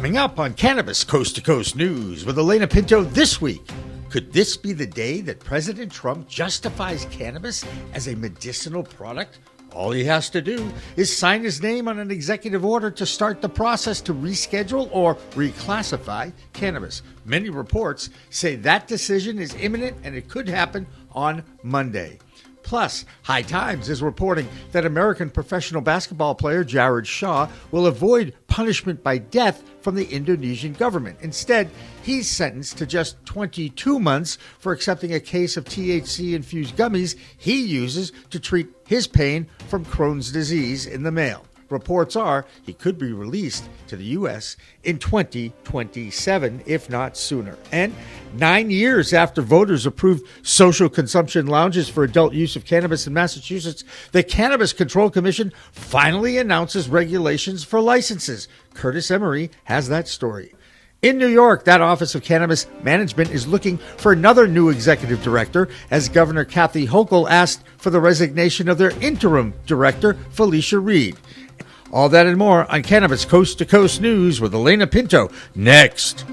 Coming up on Cannabis Coast to Coast News with Alaina Pinto this week. Could this be the day that President Trump justifies cannabis as a medicinal product? All he has to do is sign his name on an executive order to start the process to reschedule or reclassify cannabis. Many reports say that decision is imminent and it could happen on Monday. Plus, High Times is reporting that American professional basketball player Jared Shaw will avoid punishment by death from the Indonesian government. Instead, he's sentenced to just 22 months for accepting a case of THC-infused gummies he uses to treat his pain from Crohn's disease in the mail. Reports are he could be released to the U.S. in 2027, if not sooner. And 9 years after voters approved social consumption lounges for adult use of cannabis in Massachusetts, the Cannabis Control Commission finally announces regulations for licenses. Curtis Emery has that story. In New York, that Office of Cannabis Management is looking for another new executive director as Governor Kathy Hochul asked for the resignation of their interim director, Felicia Reed. All that and more on Cannabis Coast to Coast News with Alaina Pinto next.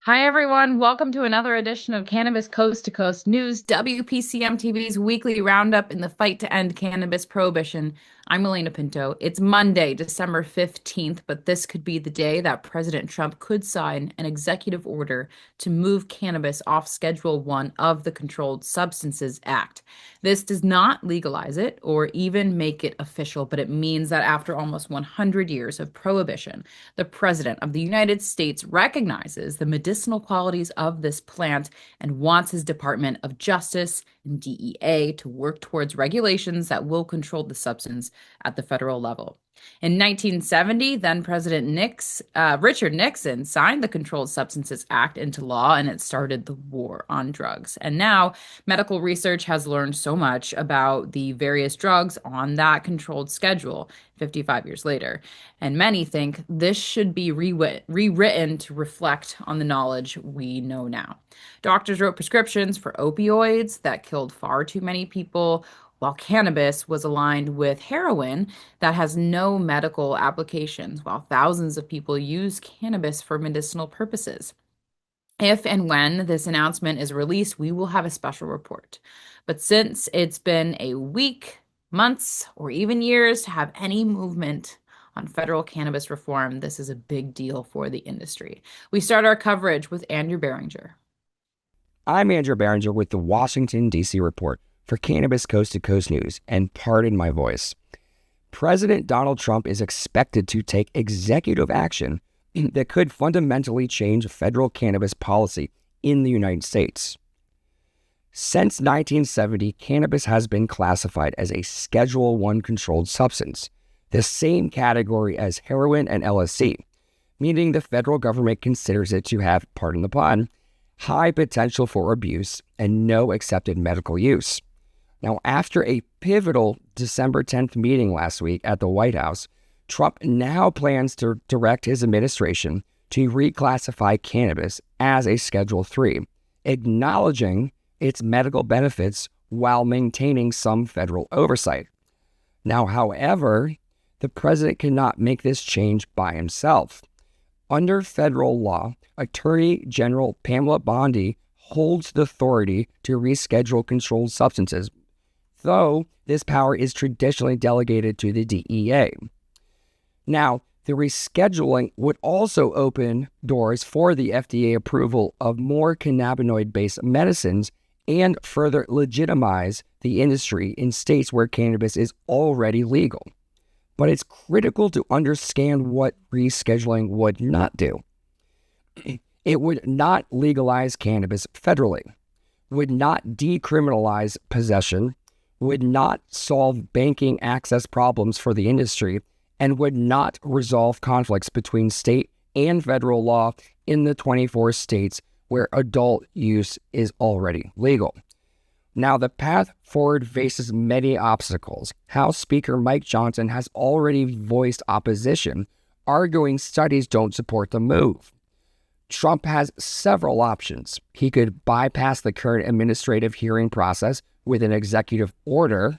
Hi, everyone. Welcome to another edition of Cannabis Coast to Coast News, WPCM TV's weekly roundup in the fight to end cannabis prohibition. I'm Alaina Pinto. It's Monday, December 15th, but this could be the day that President Trump could sign an executive order to move cannabis off Schedule 1 of the Controlled Substances Act. This does not legalize it or even make it official, but it means that after almost 100 years of prohibition, the President of the United States recognizes the medicinal qualities of this plant and wants his Department of Justice and DEA to work towards regulations that will control the substance at the federal level. In 1970, then President Richard Nixon signed the Controlled Substances Act into law, and it started the war on drugs. And now medical research has learned so much about the various drugs on that controlled schedule 55 years later. And many think this should be rewritten to reflect on the knowledge we know now. Doctors wrote prescriptions for opioids that killed far too many people, while cannabis was aligned with heroin that has no medical applications, while thousands of people use cannabis for medicinal purposes. If and when this announcement is released, we will have a special report. But since it's been a week, months, or even years to have any movement on federal cannabis reform, this is a big deal for the industry. We start our coverage with Andrew Behringer. I'm Andrew Behringer with the Washington, D.C. report for Cannabis Coast to Coast News, and pardon my voice. President Donald Trump is expected to take executive action that could fundamentally change federal cannabis policy in the United States. Since 1970, cannabis has been classified as a Schedule I controlled substance, the same category as heroin and LSD, meaning the federal government considers it to have, pardon the pun, high potential for abuse and no accepted medical use. Now, after a pivotal December 10th meeting last week at the White House, Trump now plans to direct his administration to reclassify cannabis as a Schedule III, acknowledging its medical benefits while maintaining some federal oversight. Now, however, the president cannot make this change by himself. Under federal law, Attorney General Pamela Bondi holds the authority to reschedule controlled substances, though this power is traditionally delegated to the DEA. Now, the rescheduling would also open doors for the FDA approval of more cannabinoid-based medicines and further legitimize the industry in states where cannabis is already legal. But it's critical to understand what rescheduling would not do. It would not legalize cannabis federally, would not decriminalize possession, would not solve banking access problems for the industry, and would not resolve conflicts between state and federal law in the 24 states where adult use is already legal. Now, the path forward faces many obstacles. House Speaker Mike Johnson has already voiced opposition, arguing studies don't support the move. Trump has several options. He could bypass the current administrative hearing process with an executive order,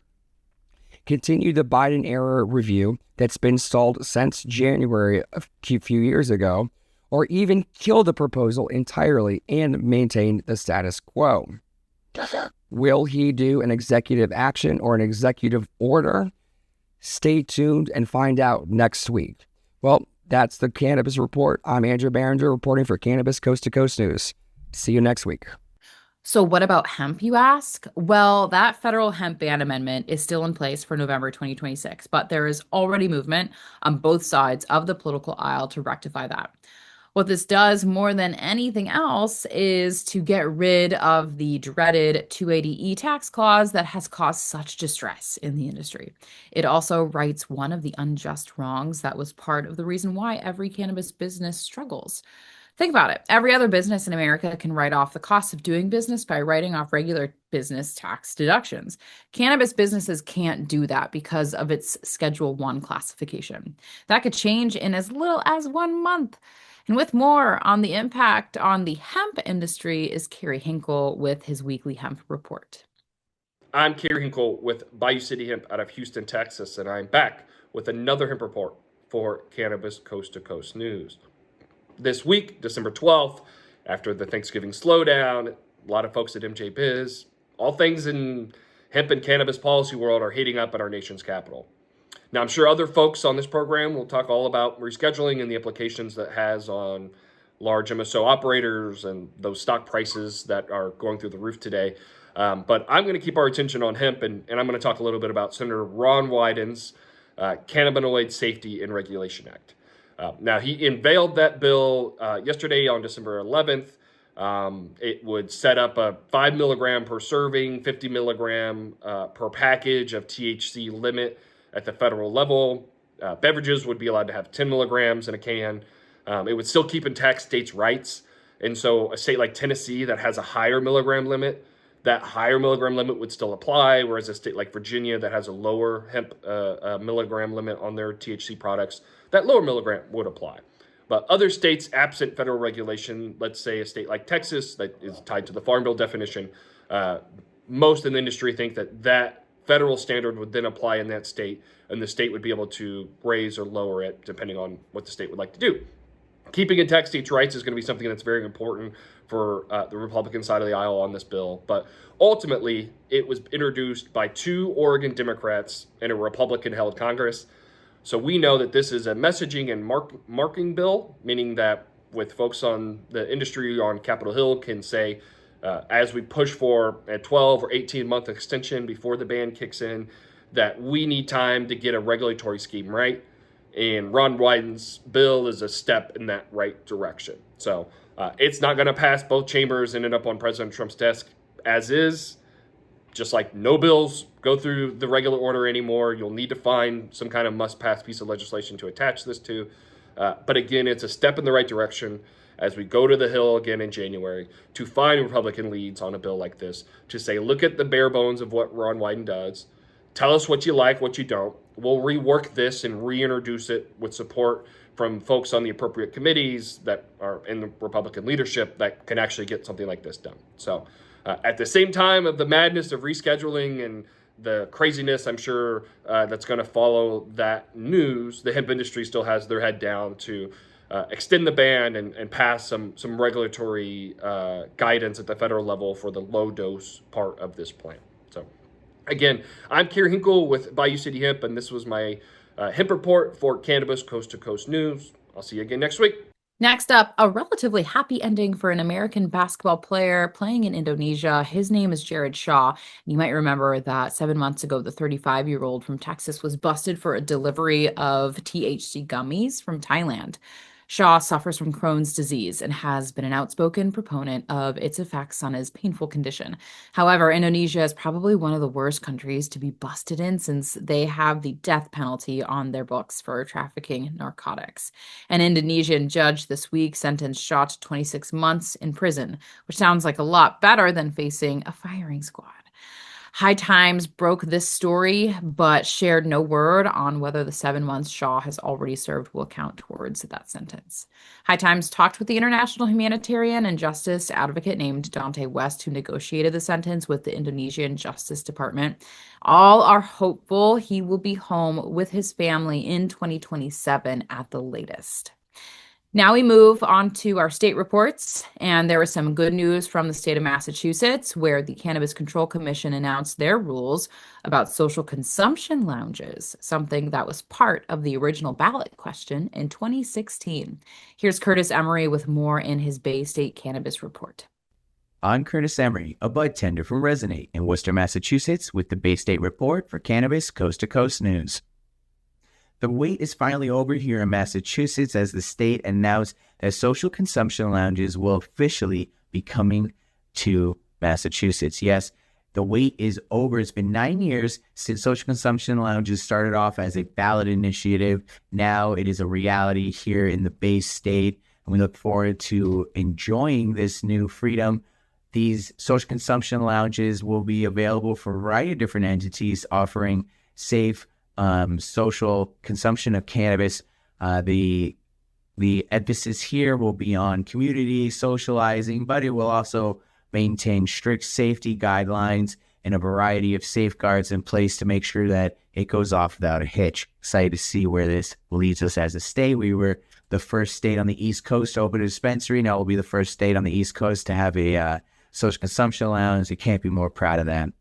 continue the Biden-era review that's been stalled since January a few years ago, or even kill the proposal entirely and maintain the status quo. Will he do an executive action or an executive order? Stay tuned and find out next week. Well, that's the Cannabis Report. I'm Andrew Behringer reporting for Cannabis Coast to Coast News. See you next week. So what about hemp, you ask? Well, that federal hemp ban amendment is still in place for November 2026, but there is already movement on both sides of the political aisle to rectify that. What this does more than anything else is to get rid of the dreaded 280E tax clause that has caused such distress in the industry. It also rights one of the unjust wrongs that was part of the reason why every cannabis business struggles. Think about it. Every other business in America can write off the cost of doing business by writing off regular business tax deductions. Cannabis businesses can't do that because of its Schedule 1 classification. That could change in as little as 1 month. And with more on the impact on the hemp industry is Kerry Hinkle with his weekly hemp report. I'm Kerry Hinkle with Bayou City Hemp out of Houston, Texas, and I'm back with another hemp report for Cannabis Coast to Coast News. This week, December 12th, after the Thanksgiving slowdown, a lot of folks at MJ Biz, all things in hemp and cannabis policy world are heating up at our nation's capital. Now, I'm sure other folks on this program will talk all about rescheduling and the implications that has on large MSO operators and those stock prices that are going through the roof today. But I'm going to keep our attention on hemp, and I'm going to talk a little bit about Senator Ron Wyden's Cannabinoid Safety and Regulation Act. Now, he unveiled that bill yesterday on December 11th. It would set up a 5 milligram per serving, 50 milligram per package of THC limit at the federal level. Beverages would be allowed to have 10 milligrams in a can. It would still keep intact states' rights. And so a state like Tennessee that has a higher milligram limit, that higher milligram limit would still apply, whereas a state like Virginia that has a lower hemp milligram limit on their THC products, that lower milligram would apply. But other states absent federal regulation, let's say a state like Texas that is tied to the Farm Bill definition, most in the industry think that federal standard would then apply in that state, and the state would be able to raise or lower it depending on what the state would like to do. Keeping intact states' rights is going to be something that's very important for the Republican side of the aisle on this bill. But ultimately, it was introduced by 2 Oregon Democrats in a Republican-held Congress. So we know that this is a messaging and marking bill, meaning that with folks on the industry on Capitol Hill can say, as we push for a 12 or 18-month extension before the ban kicks in, that we need time to get a regulatory scheme right. And Ron Wyden's bill is a step in that right direction. So it's not going to pass both chambers and end up on President Trump's desk as is. Just like no bills go through the regular order anymore, you'll need to find some kind of must-pass piece of legislation to attach this to. But again, it's a step in the right direction as we go to the Hill again in January to find Republican leads on a bill like this, to say, look at the bare bones of what Ron Wyden does. Tell us what you like, what you don't. We'll rework this and reintroduce it with support from folks on the appropriate committees that are in the Republican leadership that can actually get something like this done. So at the same time of the madness of rescheduling and the craziness, I'm sure, that's going to follow that news, the hemp industry still has their head down to extend the ban and pass some regulatory guidance at the federal level for the low dose part of this plan. So again, I'm Kerry Hinkle with Bayou City Hemp, and this was my hemp report for Cannabis Coast to Coast News. I'll see you again next week. Next up, a relatively happy ending for an American basketball player playing in Indonesia. His name is Jared Shaw. You might remember that 7 months ago, the 35-year-old from Texas was busted for a delivery of THC gummies from Thailand. Shaw suffers from Crohn's disease and has been an outspoken proponent of its effects on his painful condition. However, Indonesia is probably one of the worst countries to be busted in since they have the death penalty on their books for trafficking narcotics. An Indonesian judge this week sentenced Shaw to 26 months in prison, which sounds like a lot better than facing a firing squad. High Times broke this story, but shared no word on whether the 7 months Shaw has already served will count towards that sentence. High Times talked with the international humanitarian and justice advocate named Dante West, who negotiated the sentence with the Indonesian Justice Department. All are hopeful he will be home with his family in 2027 at the latest. Now we move on to our state reports, and there was some good news from the state of Massachusetts, where the Cannabis Control Commission announced their rules about social consumption lounges, something that was part of the original ballot question in 2016. Here's Curtis Emery with more in his Bay State Cannabis Report. I'm Curtis Emery, a bud tender from Resonate in Worcester, Massachusetts, with the Bay State Report for Cannabis Coast to Coast News. The wait is finally over here in Massachusetts as the state announced that social consumption lounges will officially be coming to Massachusetts. Yes, the wait is over. It's been 9 years since social consumption lounges started off as a ballot initiative. Now it is a reality here in the Bay State, and we look forward to enjoying this new freedom. These social consumption lounges will be available for a variety of different entities offering safe social consumption of cannabis. The emphasis here will be on community socializing, but it will also maintain strict safety guidelines and a variety of safeguards in place to make sure that it goes off without a hitch. Excited to see where this leads us as a state. We were the first state on the East Coast to open a dispensary. Now we'll be the first state on the East Coast to have a social consumption lounge. You can't be more proud of that.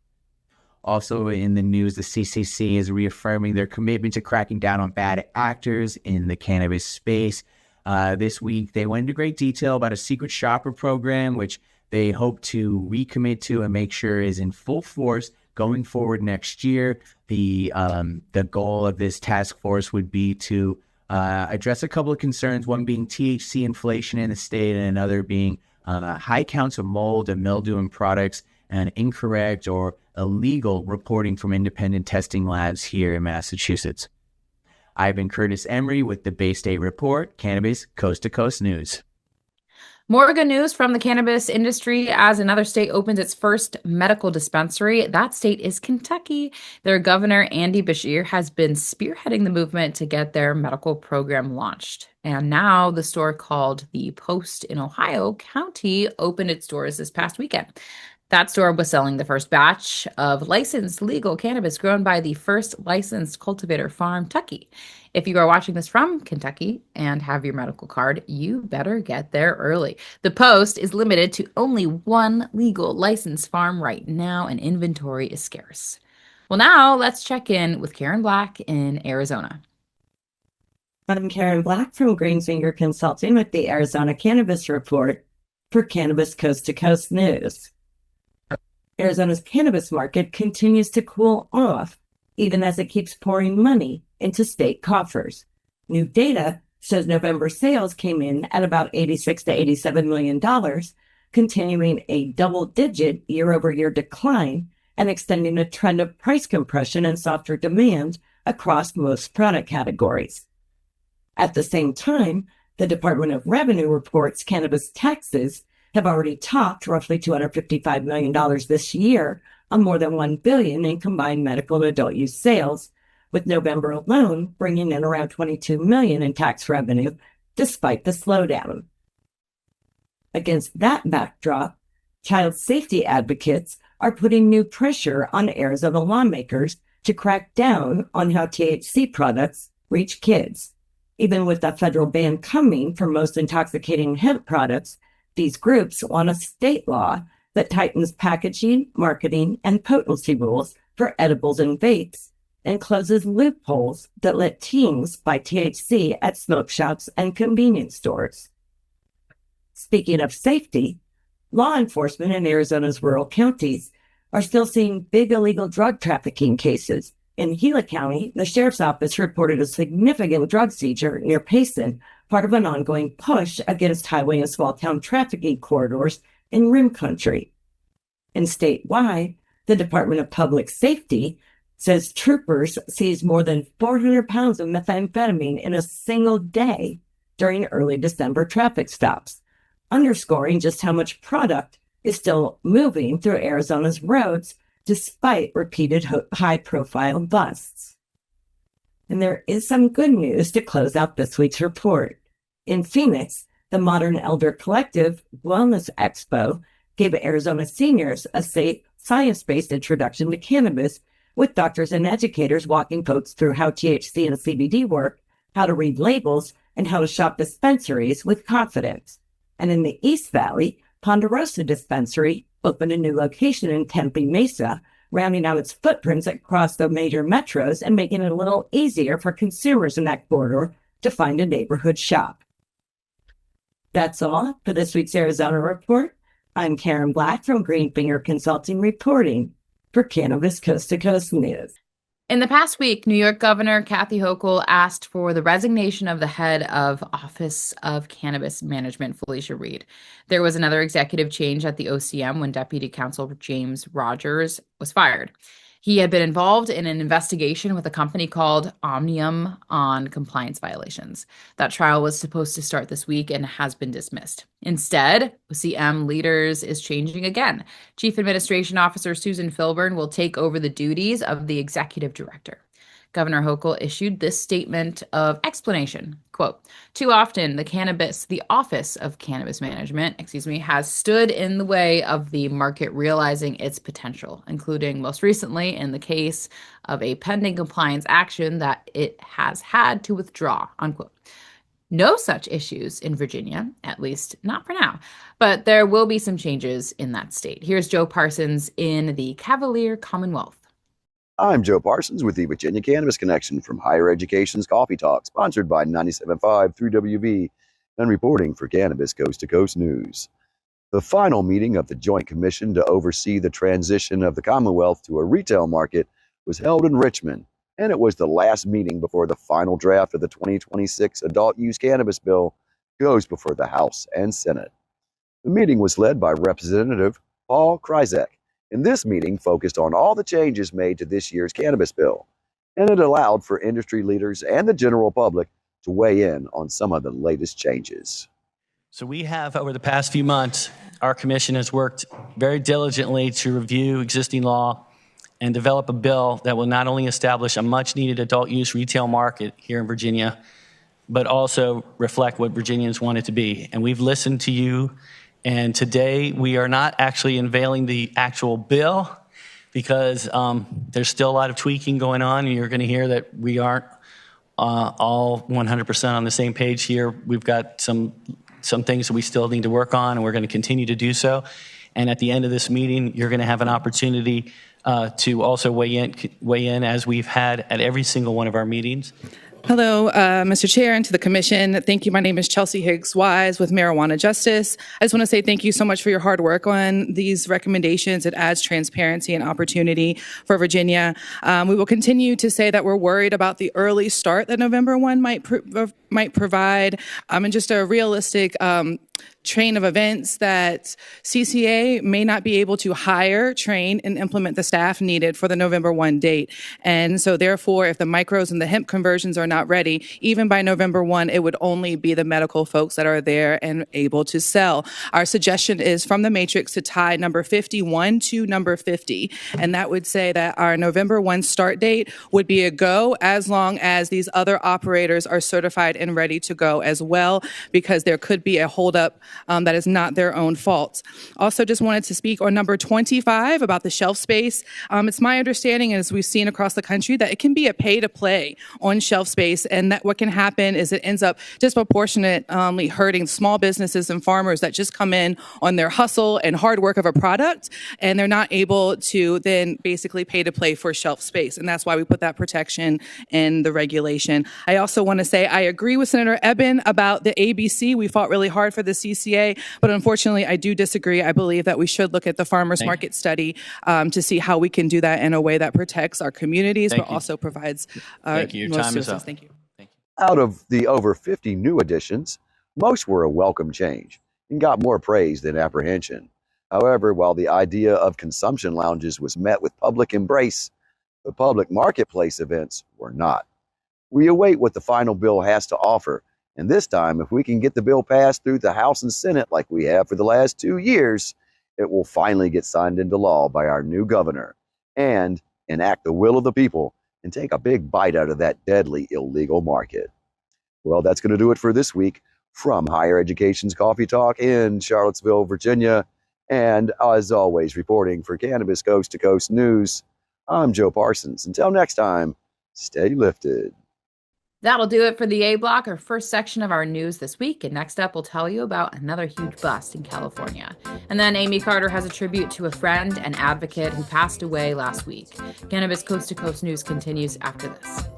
Also in the news, the CCC is reaffirming their commitment to cracking down on bad actors in the cannabis space. This week, they went into great detail about a secret shopper program, which they hope to recommit to and make sure is in full force going forward next year. The goal of this task force would be to address a couple of concerns, one being THC inflation in the state and another being high counts of mold and mildew in products and incorrect or illegal reporting from independent testing labs here in Massachusetts. I've been Curtis Emery with the Bay State Report, Cannabis Coast to Coast News. More good news from the cannabis industry as another state opens its first medical dispensary. That state is Kentucky. Their governor, Andy Beshear, has been spearheading the movement to get their medical program launched. And now the store called The Post in Ohio County opened its doors this past weekend. That store was selling the first batch of licensed legal cannabis grown by the first licensed cultivator farm, Tucky. If you are watching this from Kentucky and have your medical card, you better get there early. The Post is limited to only one legal licensed farm right now, and inventory is scarce. Well, now let's check in with Karen Black in Arizona. I'm Karen Black from Greenfinger Consulting with the Arizona Cannabis Report for Cannabis Coast to Coast News. Arizona's cannabis market continues to cool off, even as it keeps pouring money into state coffers. New data shows November sales came in at about $86 to $87 million, continuing a double-digit year-over-year decline and extending a trend of price compression and softer demand across most product categories. At the same time, the Department of Revenue reports cannabis taxes have already topped roughly $255 million this year on more than $1 billion in combined medical and adult use sales, with November alone bringing in around $22 million in tax revenue, despite the slowdown. Against that backdrop, child safety advocates are putting new pressure on Arizona lawmakers to crack down on how THC products reach kids. Even with the federal ban coming for most intoxicating hemp products, these groups want a state law that tightens packaging, marketing, and potency rules for edibles and vapes and closes loopholes that let teens buy THC at smoke shops and convenience stores. Speaking of safety, law enforcement in Arizona's rural counties are still seeing big illegal drug trafficking cases. In Gila County, the sheriff's office reported a significant drug seizure near Payson, part of an ongoing push against highway and small-town trafficking corridors in Rim Country. And statewide, the Department of Public Safety says troopers seized more than 400 pounds of methamphetamine in a single day during early December traffic stops, underscoring just how much product is still moving through Arizona's roads despite repeated high-profile busts. And there is some good news to close out this week's report. In Phoenix, the Modern Elder Collective Wellness Expo gave Arizona seniors a safe, science-based introduction to cannabis, with doctors and educators walking folks through how THC and CBD work, how to read labels, and how to shop dispensaries with confidence. And in the East Valley, Ponderosa Dispensary opened a new location in Tempe Mesa, rounding out its footprints across the major metros and making it a little easier for consumers in that corridor to find a neighborhood shop. That's all for this week's Arizona Report. I'm Karen Black from Greenfinger Consulting reporting for Cannabis Coast to Coast News. In the past week, New York Governor Kathy Hochul asked for the resignation of the head of Office of Cannabis Management, Felicia Reed. There was another executive change at the OCM when Deputy Counsel James Rogers was fired. He had been involved in an investigation with a company called Omnium on compliance violations. That trial was supposed to start this week and has been dismissed. Instead, OCM leaders is changing again. Chief Administration Officer Susan Filburn will take over the duties of the executive director. Governor Hochul issued this statement of explanation. Quote, "Too often, the Office of Cannabis Management, has stood in the way of the market realizing its potential, including most recently in the case of a pending compliance action that it has had to withdraw," unquote. No such issues in Virginia, at least not for now, but there will be some changes in that state. Here's Joe Parsons in the Cavalier Commonwealth. I'm Joe Parsons with the Virginia Cannabis Connection from Higher Education's Coffee Talk, sponsored by 97.5 through WV, and reporting for Cannabis Coast to Coast News. The final meeting of the Joint Commission to oversee the transition of the Commonwealth to a retail market was held in Richmond, and it was the last meeting before the final draft of the 2026 Adult Use Cannabis Bill goes before the House and Senate. The meeting was led by Representative Paul Kryzak, and this meeting focused on all the changes made to this year's cannabis bill, and it allowed for industry leaders and the general public to weigh in on some of the latest changes. So we have, over the past few months, our commission has worked very diligently to review existing law and develop a bill that will not only establish a much-needed adult use retail market here in Virginia, but also reflect what Virginians want it to be. And we've listened to you. And today, we are not actually unveiling the actual bill because there's still a lot of tweaking going on, and you're going to hear that we aren't all 100% on the same page here. We've got some things that we still need to work on, and we're going to continue to do so. And at the end of this meeting, you're going to have an opportunity to also weigh in as we've had at every single one of our meetings. Hello, Mr. Chair, and to the Commission. Thank you. My name is Chelsea Higgs-Wise with Marijuana Justice. I just want to say thank you so much for your hard work on these recommendations. It adds transparency and opportunity for Virginia. We will continue to say that we're worried about the early start that November 1 might provide, and just a realistic train of events that CCA may not be able to hire, train, and implement the staff needed for the November 1 date. And so therefore, if the micros and the hemp conversions are not ready, even by November 1, it would only be the medical folks that are there and able to sell. Our suggestion is from the matrix to tie number 51 to number 50. And that would say that our November 1 start date would be a go as long as these other operators are certified and ready to go as well, because there could be a holdup that is not their own fault. Also, just wanted to speak on number 25 about the shelf space. It's my understanding, as we've seen across the country, that it can be a pay-to-play on shelf space, and that what can happen is it ends up disproportionately hurting small businesses and farmers that just come in on their hustle and hard work of a product, and they're not able to then basically pay to play for shelf space. And that's why we put that protection in the regulation. I also want to say I agree with Senator Eben about the ABC. We fought really hard for the CCA, but unfortunately, I do disagree. I believe that we should look at the farmers market study to see how we can do that in a way that protects our communities, but also provides Thank you. Your time is up. Thank you. Out of the over 50 new additions, most were a welcome change and got more praise than apprehension. However, while the idea of consumption lounges was met with public embrace, the public marketplace events were not. We await what the final bill has to offer, and this time, if we can get the bill passed through the House and Senate like we have for the last 2 years, it will finally get signed into law by our new governor. and enact the will of the people and take a big bite out of that deadly illegal market. Well, that's going to do it for this week from Higher Education's Coffee Talk in Charlottesville, Virginia. And as always, reporting for Cannabis Coast to Coast News, I'm Joe Parsons. Until next time, stay lifted. That'll do it for the A Block, our first section of our news this week. And next up, we'll tell you about another huge bust in California. And then Amie Carter has a tribute to a friend and advocate who passed away last week. Cannabis Coast to Coast News continues after this.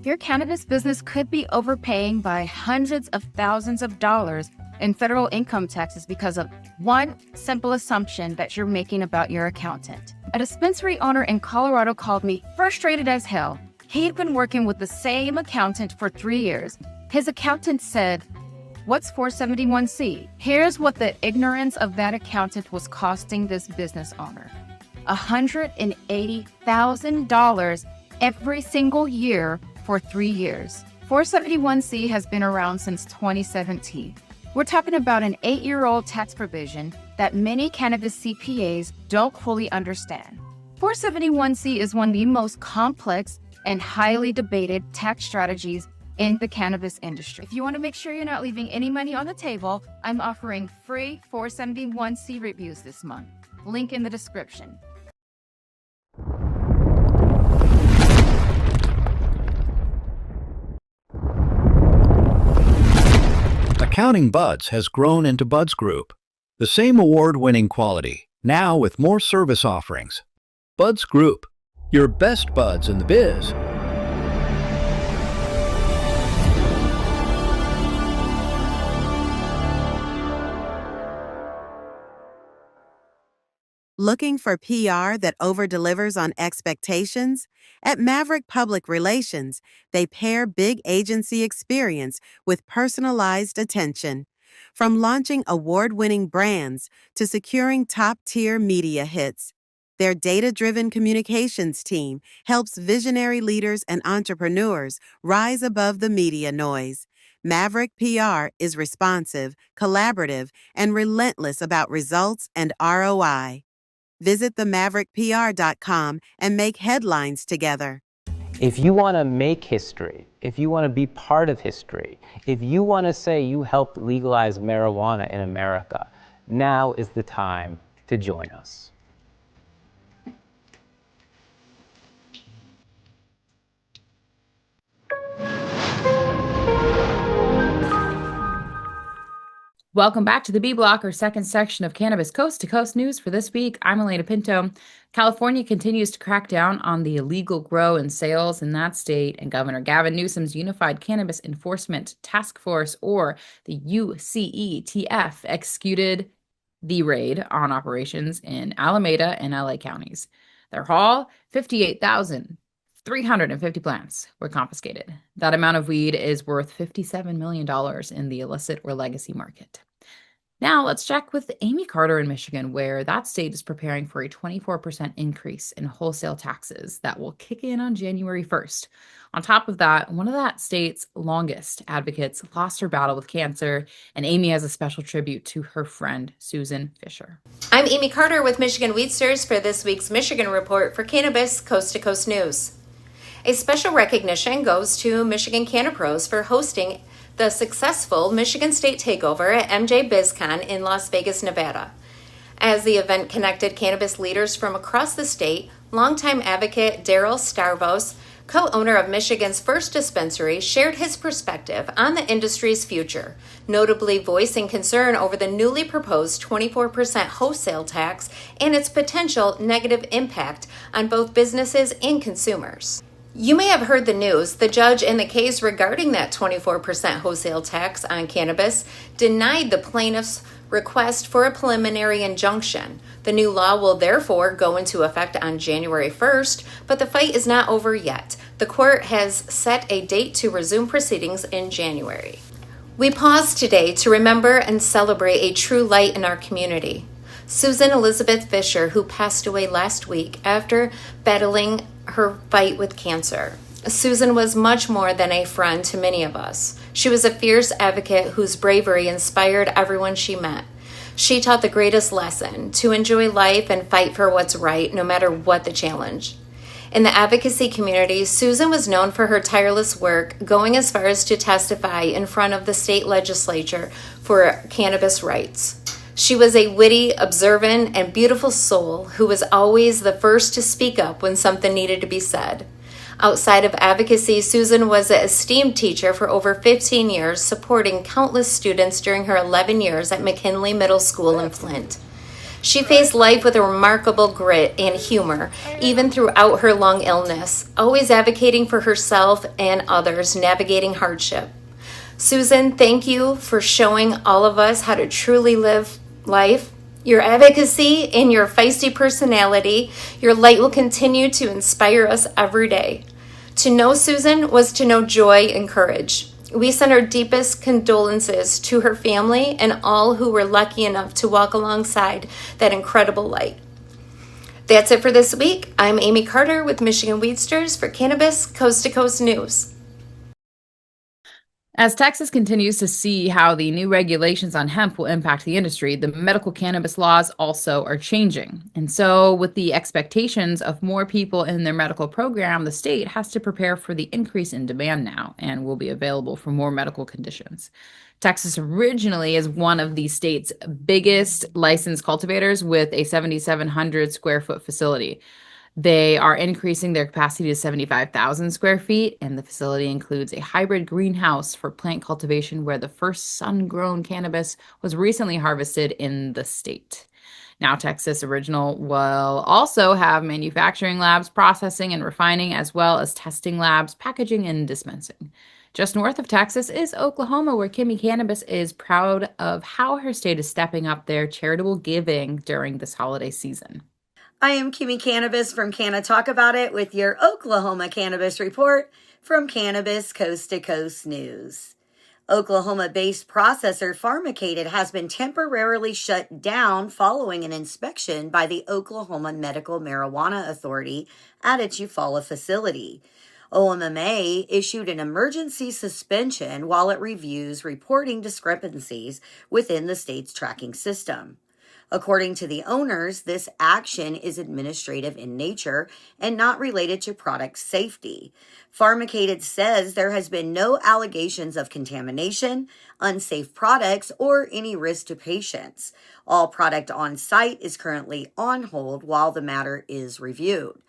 Your cannabis business could be overpaying by hundreds of thousands of dollars in federal income taxes because of one simple assumption that you're making about your accountant. A dispensary owner in Colorado called me frustrated as hell. He'd been working with the same accountant for 3 years. His accountant said, "What's 471C?" Here's what the ignorance of that accountant was costing this business owner. $180,000 every single year for 3 years. 471C has been around since 2017. We're talking about an 8-year-old tax provision that many cannabis CPAs don't fully understand. 471C is one of the most complex and highly debated tax strategies in the cannabis industry. If you want to make sure you're not leaving any money on the table, I'm offering free 471C reviews this month. Link in the description. Accounting Buds has grown into Buds Group, the same award-winning quality, now with more service offerings. Buds Group, your best buds in the biz. Looking for PR that over-delivers on expectations? At Maverick Public Relations, they pair big agency experience with personalized attention. From launching award-winning brands to securing top-tier media hits, their data-driven communications team helps visionary leaders and entrepreneurs rise above the media noise. Maverick PR is responsive, collaborative, and relentless about results and ROI. Visit themaverickpr.com and make headlines together. If you want to make history, if you want to be part of history, if you want to say you helped legalize marijuana in America, now is the time to join us. Welcome back to the B Block, our second section of Cannabis Coast to Coast News for this week. I'm Alaina Pinto. California continues to crack down on the illegal grow and sales in that state, and Governor Gavin Newsom's Unified Cannabis Enforcement Task Force, or the UCETF, executed the raid on operations in Alameda and LA counties. Their haul, 58,350 plants were confiscated. That amount of weed is worth $57 million in the illicit or legacy market. Now let's check with Amie Carter in Michigan, where that state is preparing for a 24% increase in wholesale taxes that will kick in on January 1st. On top of that, one of that state's longest advocates lost her battle with cancer, and Amie has a special tribute to her friend, Susan Fisher. I'm Amie Carter with Michigan Weedsters for this week's Michigan Report for Cannabis Coast to Coast News. A special recognition goes to Michigan Cannapros for hosting the successful Michigan State Takeover at MJ BizCon in Las Vegas, Nevada. As the event connected cannabis leaders from across the state, longtime advocate Daryl Starvos, co-owner of Michigan's first dispensary, shared his perspective on the industry's future, notably voicing concern over the newly proposed 24% wholesale tax and its potential negative impact on both businesses and consumers. You may have heard the news. The judge in the case regarding that 24% wholesale tax on cannabis denied the plaintiff's request for a preliminary injunction. The new law will therefore go into effect on January 1st, but the fight is not over yet. The court has set a date to resume proceedings in January. We pause today to remember and celebrate a true light in our community. Susan Elizabeth Fisher, who passed away last week after battling her fight with cancer. Susan was much more than a friend to many of us. She was a fierce advocate whose bravery inspired everyone she met. She taught the greatest lesson, to enjoy life and fight for what's right, no matter what the challenge. In the advocacy community, Susan was known for her tireless work, going as far as to testify in front of the state legislature for cannabis rights. She was a witty, observant, and beautiful soul who was always the first to speak up when something needed to be said. Outside of advocacy, Susan was an esteemed teacher for over 15 years, supporting countless students during her 11 years at McKinley Middle School in Flint. She faced life with a remarkable grit and humor, even throughout her long illness, always advocating for herself and others, navigating hardship. Susan, thank you for showing all of us how to truly live life. Your advocacy and your feisty personality, your light will continue to inspire us every day. To know Susan was to know joy and courage. We send our deepest condolences to her family and all who were lucky enough to walk alongside that incredible light. That's it for this week. I'm Amie Carter with Michigan Weedsters for Cannabis Coast to Coast News. As Texas continues to see how the new regulations on hemp will impact the industry, the medical cannabis laws also are changing. And so, with the expectations of more people in their medical program, the state has to prepare for the increase in demand now and will be available for more medical conditions. Texas originally is one of the state's biggest licensed cultivators with a 7,700 square foot facility. They are increasing their capacity to 75,000 square feet, and the facility includes a hybrid greenhouse for plant cultivation where the first sun-grown cannabis was recently harvested in the state. Now, Texas Original will also have manufacturing labs, processing and refining, as well as testing labs, packaging, and dispensing. Just north of Texas is Oklahoma, where Kimmie Cannabis is proud of how her state is stepping up their charitable giving during this holiday season. I am Kimmie Cannabis from Canna Talk About It with your Oklahoma Cannabis Report from Cannabis Coast to Coast News. Oklahoma-based processor Pharmacated has been temporarily shut down following an inspection by the Oklahoma Medical Marijuana Authority at its Eufaula facility. OMMA issued an emergency suspension while it reviews reporting discrepancies within the state's tracking system. According to the owners, this action is administrative in nature and not related to product safety. Pharmacated says there has been no allegations of contamination, unsafe products, or any risk to patients. All product on site is currently on hold while the matter is reviewed.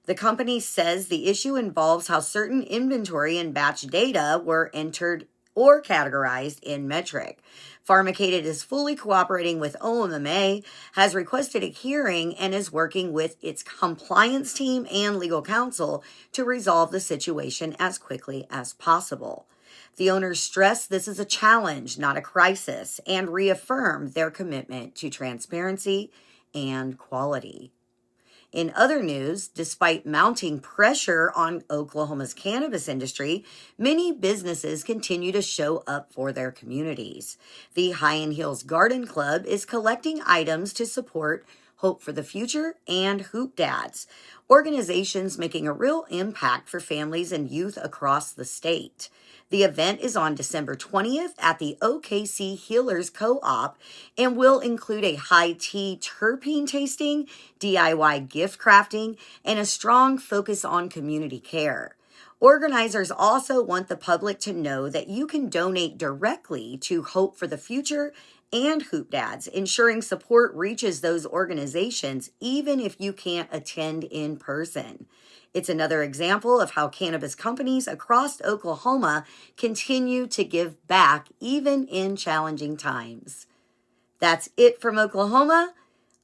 The company says the issue involves how certain inventory and batch data were entered or categorized in metric. Pharmacated is fully cooperating with OMMA, has requested a hearing, and is working with its compliance team and legal counsel to resolve the situation as quickly as possible. The owners stress this is a challenge, not a crisis, and reaffirm their commitment to transparency and quality. In other news, despite mounting pressure on Oklahoma's cannabis industry, many businesses continue to show up for their communities. The High and Hills Garden Club is collecting items to support Hope for the Future and Hoop Dads, organizations making a real impact for families and youth across the state. The event is on December 20th at the OKC Healers Co-op and will include a high tea terpene tasting, DIY gift crafting, and a strong focus on community care. Organizers also want the public to know that you can donate directly to Hope for the Future and Hoop Dads, ensuring support reaches those organizations even if you can't attend in person. It's another example of how cannabis companies across Oklahoma continue to give back even in challenging times. That's it from Oklahoma.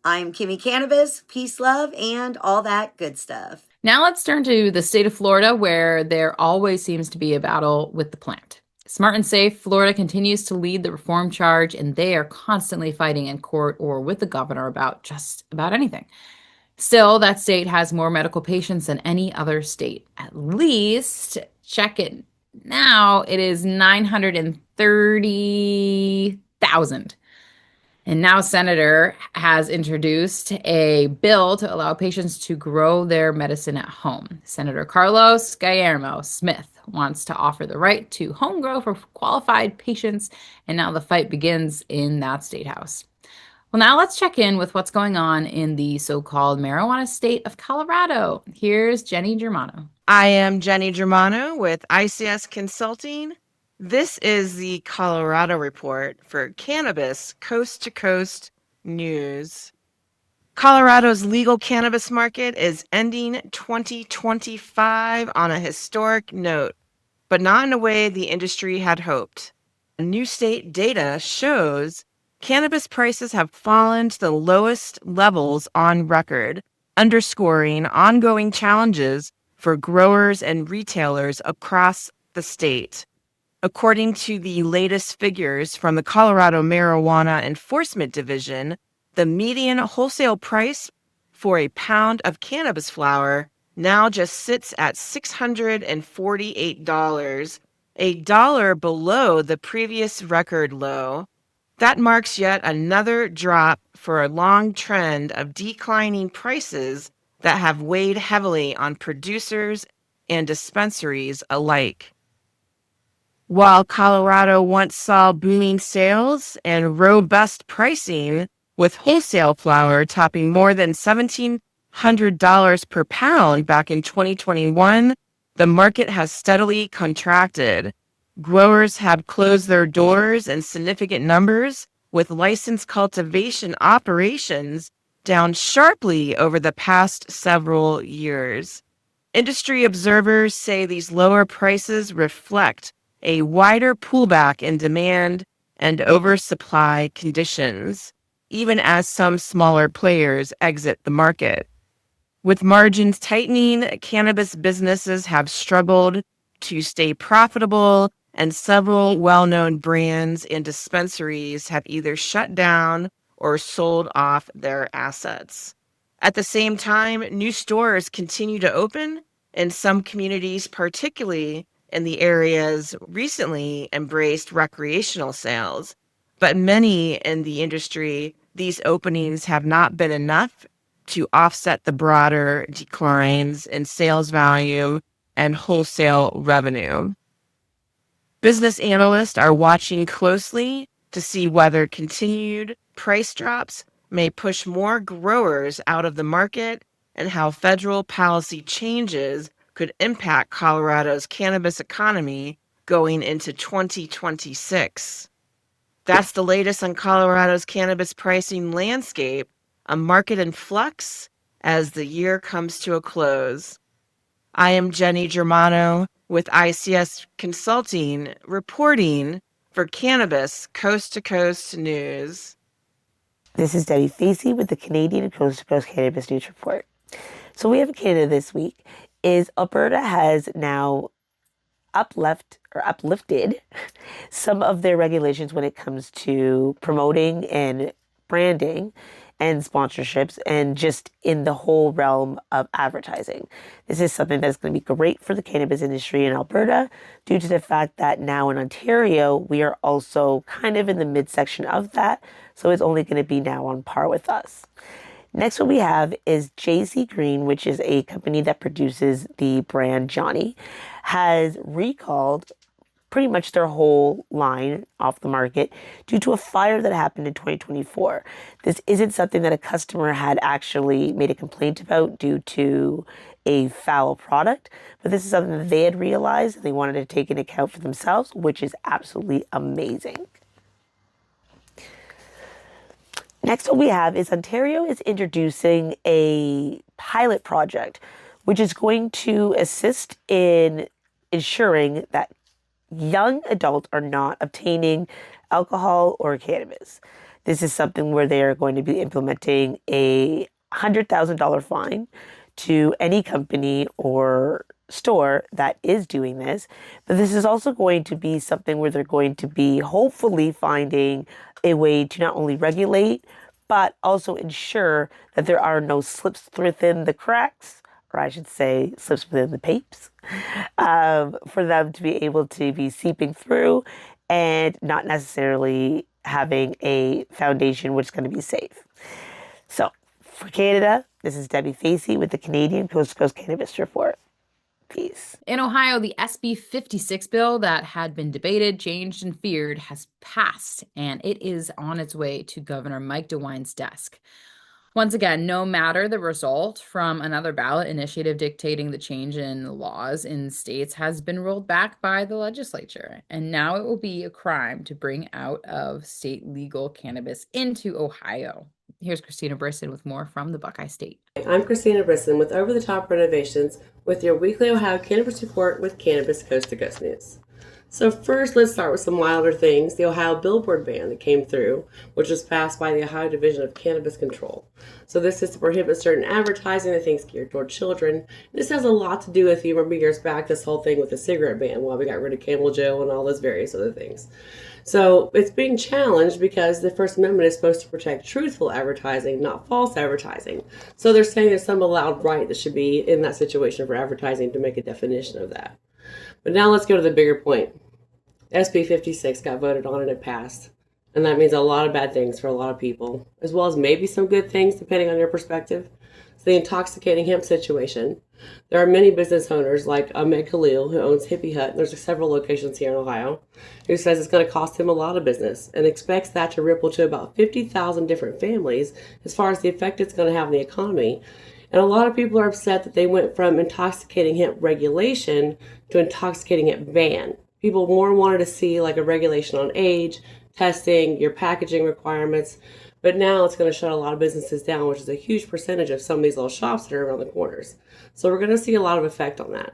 I'm Kimmie Cannabis, peace, love, and all that good stuff. Now let's turn to the state of Florida, where there always seems to be a battle with the plant. Smart and safe, Florida continues to lead the reform charge, and they are constantly fighting in court or with the governor about just about anything. Still, that state has more medical patients than any other state. At least, check it now, it is 930,000. And now Senator has introduced a bill to allow patients to grow their medicine at home. Senator Carlos Guillermo Smith wants to offer the right to home grow for qualified patients, and now the fight begins in that state house. Well, now let's check in with what's going on in the so-called marijuana state of Colorado. Here's Jenny Germano. I am Jenny Germano with ICS Consulting. This is the Colorado report for Cannabis Coast to Coast News. Colorado's legal cannabis market is ending 2025 on a historic note, but not in a way the industry had hoped. New state data shows cannabis prices have fallen to the lowest levels on record, underscoring ongoing challenges for growers and retailers across the state. According to the latest figures from the Colorado Marijuana Enforcement Division, the median wholesale price for a pound of cannabis flower now just sits at $648, $1 below the previous record low. That marks yet another drop for a long trend of declining prices that have weighed heavily on producers and dispensaries alike. While Colorado once saw booming sales and robust pricing, with wholesale flower topping more than $1,700 per pound back in 2021, the market has steadily contracted. Growers have closed their doors in significant numbers, with licensed cultivation operations down sharply over the past several years. Industry observers say these lower prices reflect a wider pullback in demand and oversupply conditions, even as some smaller players exit the market. With margins tightening, cannabis businesses have struggled to stay profitable, and several well-known brands and dispensaries have either shut down or sold off their assets. At the same time, new stores continue to open in some communities, particularly in the areas recently embraced recreational sales. But many in the industry, these openings have not been enough to offset the broader declines in sales value and wholesale revenue. Business analysts are watching closely to see whether continued price drops may push more growers out of the market and how federal policy changes could impact Colorado's cannabis economy going into 2026. That's the latest on Colorado's cannabis pricing landscape, a market in flux as the year comes to a close. I am Jenny Germano with ICS Consulting, reporting for Cannabis Coast to Coast News. This is Debi Facey with the Canadian Coast to Coast Cannabis News Report. So we have in Canada this week is Alberta has now uplifted some of their regulations when it comes to promoting and branding and sponsorships and just in the whole realm of advertising. This is something that's going to be great for the cannabis industry in Alberta due to the fact that now in Ontario, we are also kind of in the midsection of that. So it's only going to be now on par with us. Next one we have is JC Green, which is a company that produces the brand Johnny, has recalled pretty much their whole line off the market due to a fire that happened in 2024. This isn't something that a customer had actually made a complaint about due to a foul product, but this is something that they had realized and they wanted to take into account for themselves, which is absolutely amazing. Next one we have is Ontario is introducing a pilot project, which is going to assist in ensuring that young adults are not obtaining alcohol or cannabis. This is something where they are going to be implementing a $100,000 fine to any company or store that is doing this. But this is also going to be something where they're going to be hopefully finding a way to not only regulate, but also ensure that there are no slips within the cracks, or I should say slips within the pipes, for them to be able to be seeping through and not necessarily having a foundation which is going to be safe. So for Canada, this is Debi Facey with the Canadian Coast to Coast Cannabis Report. Peace. In Ohio, the SB 56 bill that had been debated, changed, and feared has passed, and it is on its way to Governor Mike DeWine's desk. Once again, no matter the result from another ballot initiative dictating the change in laws in states has been rolled back by the legislature, and now it will be a crime to bring out of state legal cannabis into Ohio. Here's Christina Brisson with more from the Buckeye State. I'm Christina Brisson with Over the Top Renovations with your weekly Ohio Cannabis Report with Cannabis Coast to Coast News. So first, let's start with some milder things. The Ohio billboard ban that came through, which was passed by the Ohio Division of Cannabis Control. So this is to prohibit certain advertising that things geared toward children. This has a lot to do with, you remember years back, this whole thing with the cigarette ban, while we got rid of Camel Joe and all those various other things. So it's being challenged because the First Amendment is supposed to protect truthful advertising, not false advertising. So they're saying there's some allowed right that should be in that situation for advertising to make a definition of that. But now let's go to the bigger point. SB 56 got voted on and it passed. And that means a lot of bad things for a lot of people, as well as maybe some good things depending on your perspective. So the intoxicating hemp situation. There are many business owners like Ahmed Khalil, who owns Hippie Hut, and there's several locations here in Ohio, who says it's going to cost him a lot of business and expects that to ripple to about 50,000 different families as far as the effect it's going to have on the economy. And a lot of people are upset that they went from intoxicating hemp regulation to intoxicating hemp ban. People more wanted to see like a regulation on age, testing, your packaging requirements, but now it's going to shut a lot of businesses down, which is a huge percentage of some of these little shops that are around the corners. So we're going to see a lot of effect on that.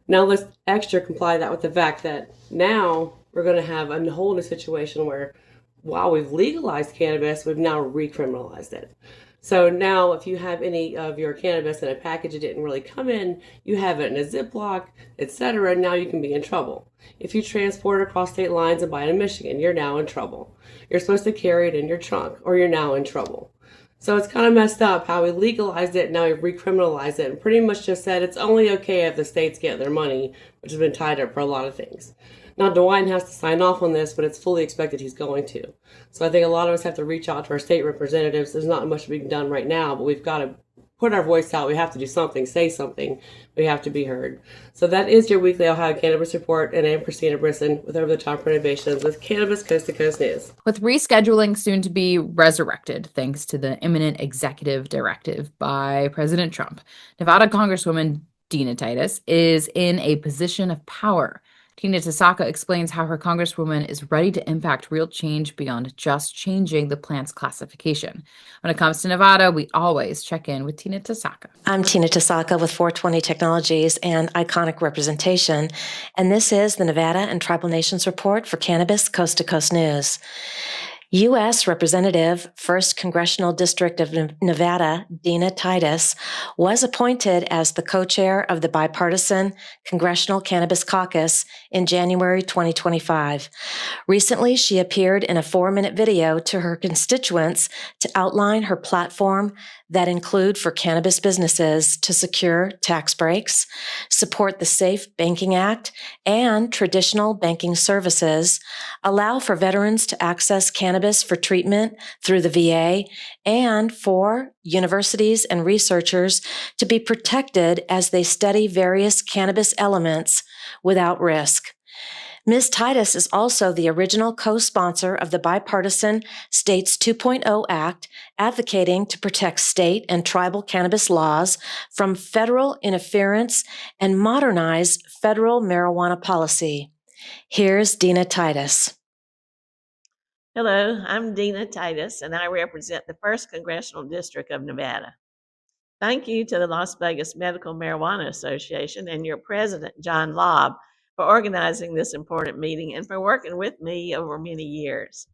Now let's extra comply that with the fact that now we're going to have a whole new situation where while we've legalized cannabis, we've now recriminalized it. So now if you have any of your cannabis in a package that didn't really come in, you have it in a Ziploc, etc., now you can be in trouble. If you transport it across state lines and buy it in Michigan, you're now in trouble. You're supposed to carry it in your trunk or you're now in trouble. So it's kind of messed up how we legalized it, now we've recriminalized it, and pretty much just said it's only okay if the states get their money, which has been tied up for a lot of things. Now, DeWine has to sign off on this, but it's fully expected he's going to. So I think a lot of us have to reach out to our state representatives. There's not much being done right now, but we've got to put our voice out. We have to do something, say something. We have to be heard. So that is your weekly Ohio Cannabis Report, and I'm Christina Brisson with Over the Top Renovations with Cannabis Coast to Coast News. With rescheduling soon to be resurrected thanks to the imminent executive directive by President Trump, Nevada Congresswoman Dina Titus is in a position of power. Dina Tasaka explains how her congresswoman is ready to impact real change beyond just changing the plant's classification. When it comes to Nevada, we always check in with Dina Tasaka. I'm Dina Tasaka with 420 Technologies and Iconic Representation, and this is the Nevada and Tribal Nations Report for Cannabis Coast to Coast News. U.S. Representative, 1st Congressional District of Nevada, Dina Titus, was appointed as the co-chair of the bipartisan Congressional Cannabis Caucus in January 2025. Recently, she appeared in a 4-minute video to her constituents to outline her platform that include for cannabis businesses to secure tax breaks, support the Safe Banking Act and traditional banking services, allow for veterans to access cannabis for treatment through the VA, and for universities and researchers to be protected as they study various cannabis elements without risk. Ms. Titus is also the original co-sponsor of the bipartisan States 2.0 Act, advocating to protect state and tribal cannabis laws from federal interference and modernize federal marijuana policy. Here's Dina Titus. Hello, I'm Dina Titus, and I represent the 1st Congressional District of Nevada. Thank you to the Las Vegas Medical Marijuana Association and your president, John Lobb, for organizing this important meeting and for working with me over many years.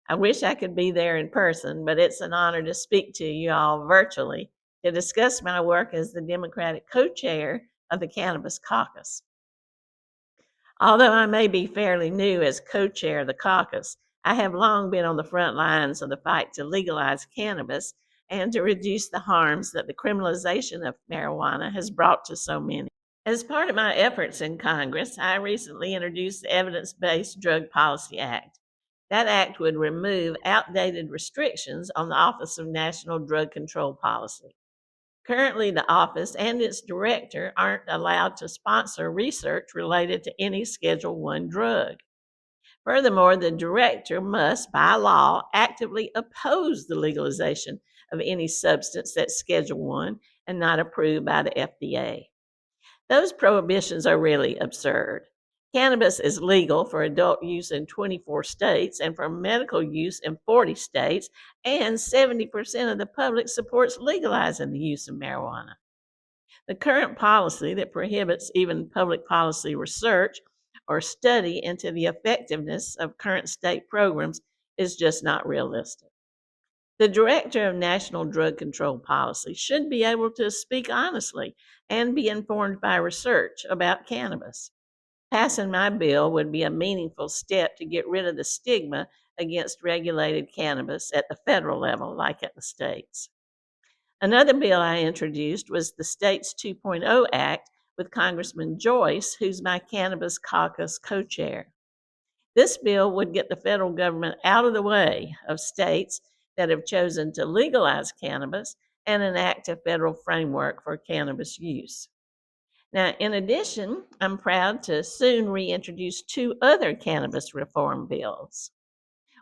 I wish I could be there in person, but it's an honor to speak to you all virtually to discuss my work as the Democratic co-chair of the Cannabis Caucus. Although I may be fairly new as co-chair of the caucus, I have long been on the front lines of the fight to legalize cannabis and to reduce the harms that the criminalization of marijuana has brought to so many. As part of my efforts in Congress, I recently introduced the Evidence-Based Drug Policy Act. That act would remove outdated restrictions on the Office of National Drug Control Policy. Currently, the office and its director aren't allowed to sponsor research related to any Schedule I drug. Furthermore, the director must, by law, actively oppose the legalization of any substance that's Schedule I and not approved by the FDA. Those prohibitions are really absurd. Cannabis is legal for adult use in 24 states and for medical use in 40 states, and 70% of the public supports legalizing the use of marijuana. The current policy that prohibits even public policy research or study into the effectiveness of current state programs is just not realistic. The Director of National Drug Control Policy should be able to speak honestly and be informed by research about cannabis. Passing my bill would be a meaningful step to get rid of the stigma against regulated cannabis at the federal level, like at the states. Another bill I introduced was the States 2.0 Act with Congressman Joyce, who's my Cannabis Caucus co-chair. This bill would get the federal government out of the way of states that have chosen to legalize cannabis and enact a federal framework for cannabis use. Now, in addition, I'm proud to soon reintroduce 2 other cannabis reform bills.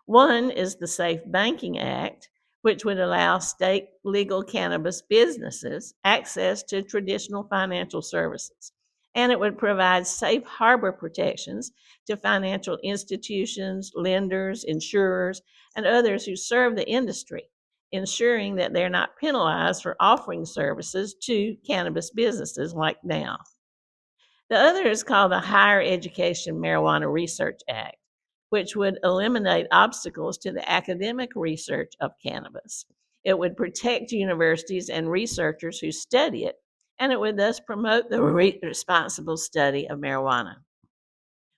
One is the Safe Banking Act, which would allow state legal cannabis businesses access to traditional financial services. And it would provide safe harbor protections to financial institutions, lenders, insurers, and others who serve the industry, ensuring that they're not penalized for offering services to cannabis businesses like now. The other is called the Higher Education Marijuana Research Act, which would eliminate obstacles to the academic research of cannabis. It would protect universities and researchers who study it, and it would thus promote the responsible study of marijuana.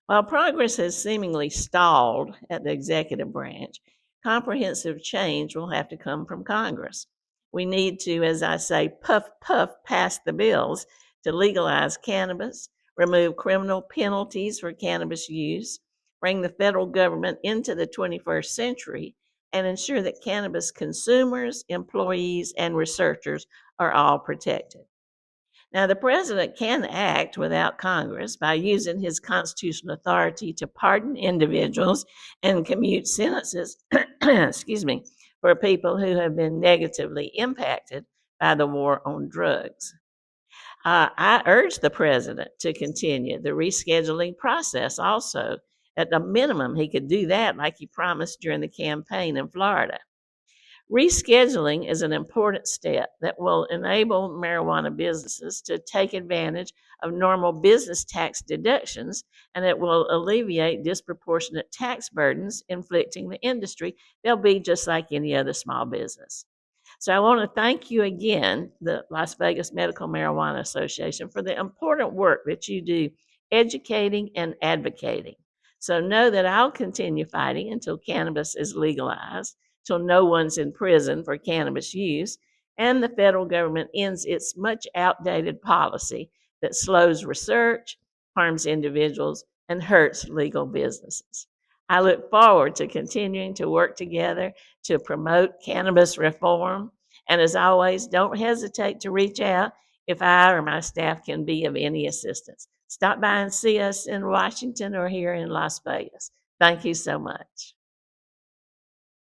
While progress has seemingly stalled at the executive branch, comprehensive change will have to come from Congress. We need to, as I say, puff, puff past the bills to legalize cannabis, remove criminal penalties for cannabis use, bring the federal government into the 21st century, and ensure that cannabis consumers, employees, and researchers are all protected. Now, the president can act without Congress by using his constitutional authority to pardon individuals and commute sentences, for people who have been negatively impacted by the war on drugs. I urge the president to continue the rescheduling process also. At the minimum, he could do that like he promised during the campaign in Florida. Rescheduling is an important step that will enable marijuana businesses to take advantage of normal business tax deductions, and it will alleviate disproportionate tax burdens inflicting the industry. They'll be just like any other small business. So I want to thank you again, the Las Vegas Medical Marijuana Association, for the important work that you do educating and advocating. So know that I'll continue fighting until cannabis is legalized, till no one's in prison for cannabis use, and the federal government ends its much outdated policy that slows research, harms individuals, and hurts legal businesses. I look forward to continuing to work together to promote cannabis reform. And as always, don't hesitate to reach out if I or my staff can be of any assistance. Stop by and see us in Washington or here in Las Vegas. Thank you so much.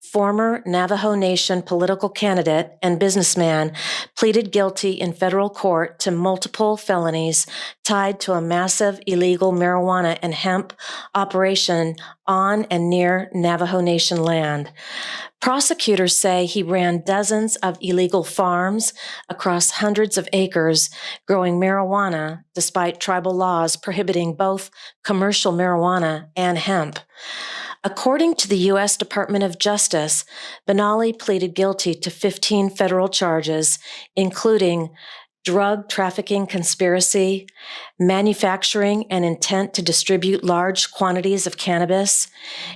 Former Navajo Nation political candidate and businessman pleaded guilty in federal court to multiple felonies tied to a massive illegal marijuana and hemp operation on and near Navajo Nation land. Prosecutors say he ran dozens of illegal farms across hundreds of acres growing marijuana despite tribal laws prohibiting both commercial marijuana and hemp. According to the U.S. Department of Justice, Benally pleaded guilty to 15 federal charges, including drug trafficking conspiracy, manufacturing and intent to distribute large quantities of cannabis,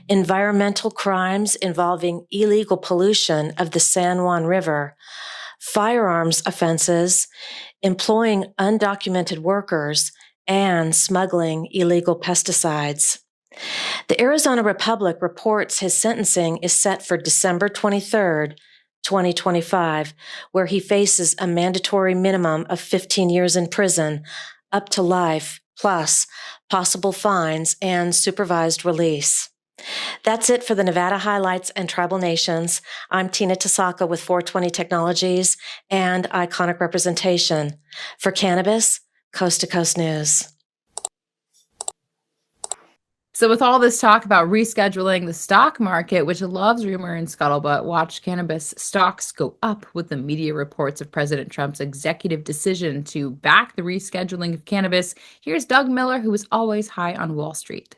environmental crimes involving illegal pollution of the San Juan River, firearms offenses, employing undocumented workers, and smuggling illegal pesticides. The Arizona Republic reports his sentencing is set for December 23rd, 2025, where he faces a mandatory minimum of 15 years in prison, up to life, plus possible fines and supervised release. That's it for the Nevada highlights and tribal nations. I'm Dina Tasaka with 420 Technologies and Iconic Representation for Cannabis Coast to Coast News. So with all this talk about rescheduling the stock market, which loves rumor and scuttlebutt, watched cannabis stocks go up with the media reports of President Trump's executive decision to back the rescheduling of cannabis. Here's Doug Miller, who is always high on Wall Street.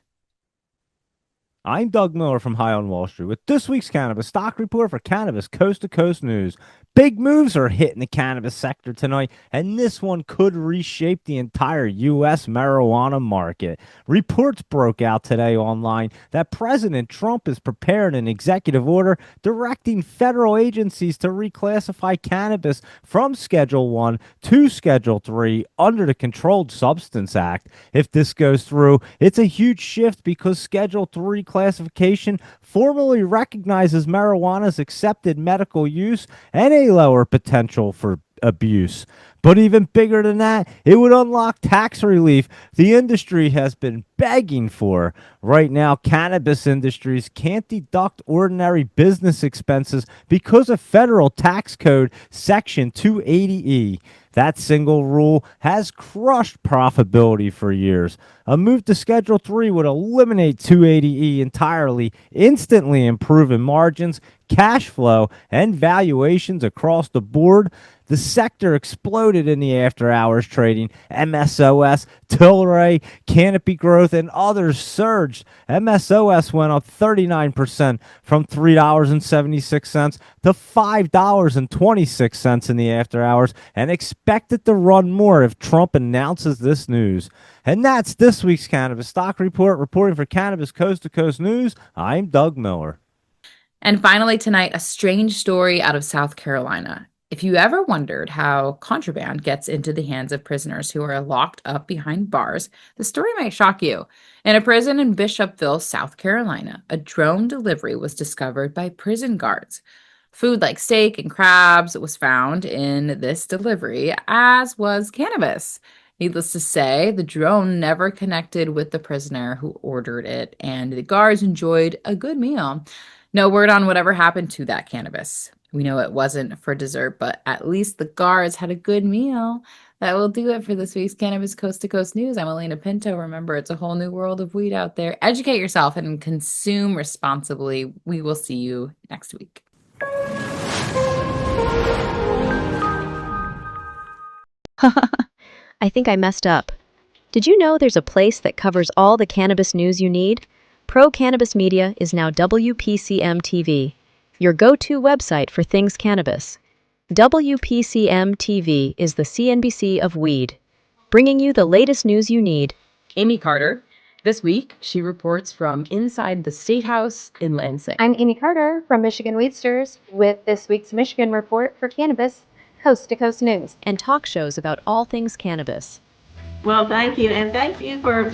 I'm Doug Miller from High on Wall Street with this week's Cannabis Stock Report for Cannabis Coast to Coast News. Big moves are hitting the cannabis sector tonight, and this one could reshape the entire U.S. marijuana market. Reports broke out today online that President Trump is preparing an executive order directing federal agencies to reclassify cannabis from Schedule 1 to Schedule 3 under the Controlled Substance Act. If this goes through, it's a huge shift because Schedule 3 classification formally recognizes marijuana's accepted medical use and a lower potential for abuse. But even bigger than that, it would unlock tax relief the industry has been begging for. Right now, cannabis industries can't deduct ordinary business expenses because of federal tax code section 280E. That single rule has crushed profitability for years. A move to Schedule 3 would eliminate 280E entirely, instantly improving margins, cash flow, and valuations across the board. The sector exploded in the after-hours trading. MSOS, Tilray, Canopy Growth, and others surged. MSOS went up 39% from $3.76 to $5.26 in the after-hours and expected to run more if Trump announces this news. And that's this week's Cannabis Stock Report. Reporting for Cannabis Coast to Coast News, I'm Doug Miller. And finally tonight, a strange story out of South Carolina. If you ever wondered how contraband gets into the hands of prisoners who are locked up behind bars, the story might shock you. In a prison in Bishopville, South Carolina, a drone delivery was discovered by prison guards. Food like steak and crabs was found in this delivery, as was cannabis. Needless to say, the drone never connected with the prisoner who ordered it, and the guards enjoyed a good meal. No word on whatever happened to that cannabis. We know it wasn't for dessert, but at least the guards had a good meal. That will do it for this week's Cannabis Coast to Coast News. I'm Alaina Pinto. Remember, it's a whole new world of weed out there. Educate yourself and consume responsibly. We will see you next week. I think I messed up. Did you know there's a place that covers all the cannabis news you need? Pro Cannabis Media is now WPCM TV, your go-to website for things cannabis. WPCM TV is the CNBC of weed, bringing you the latest news you need. Amie Carter. This week, she reports from inside the State House in Lansing. I'm Amie Carter from Michigan Weedsters with this week's Michigan Report for Cannabis Coast to Coast News. And talk shows about all things cannabis. Well, thank you, and thank you for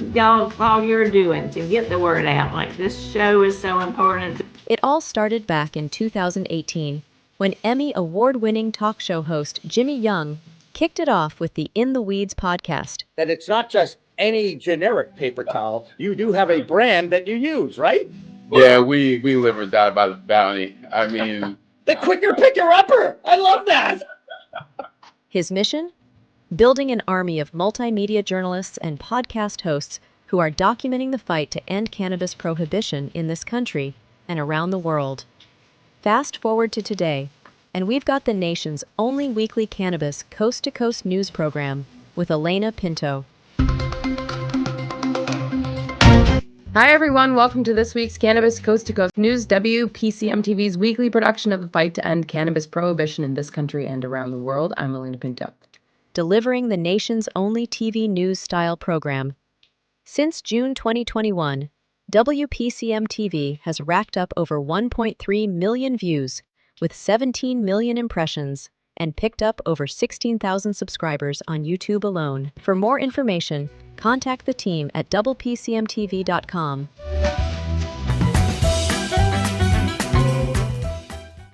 all you're doing to get the word out. Like, this show is so important. It all started back in 2018 when Emmy award-winning talk show host Jimmy Young kicked it off with the In the Weeds podcast. That it's not just any generic paper towel. You do have a brand that you use, right? Yeah, we live or die by the bounty. I mean... The quicker picker-upper! I love that! His mission? Building an army of multimedia journalists and podcast hosts who are documenting the fight to end cannabis prohibition in this country and around the world. Fast forward to today, and we've got the nation's only weekly cannabis coast-to-coast news program with Alaina Pinto. Hi, everyone. Welcome to this week's Cannabis Coast to Coast News, WPCM TV's weekly production of the fight to end cannabis prohibition in this country and around the world. I'm Alaina Pinto. Delivering the nation's only TV news-style program. Since June 2021, WPCM TV has racked up over 1.3 million views with 17 million impressions and picked up over 16,000 subscribers on YouTube alone. For more information, contact the team at WPCMTV.com.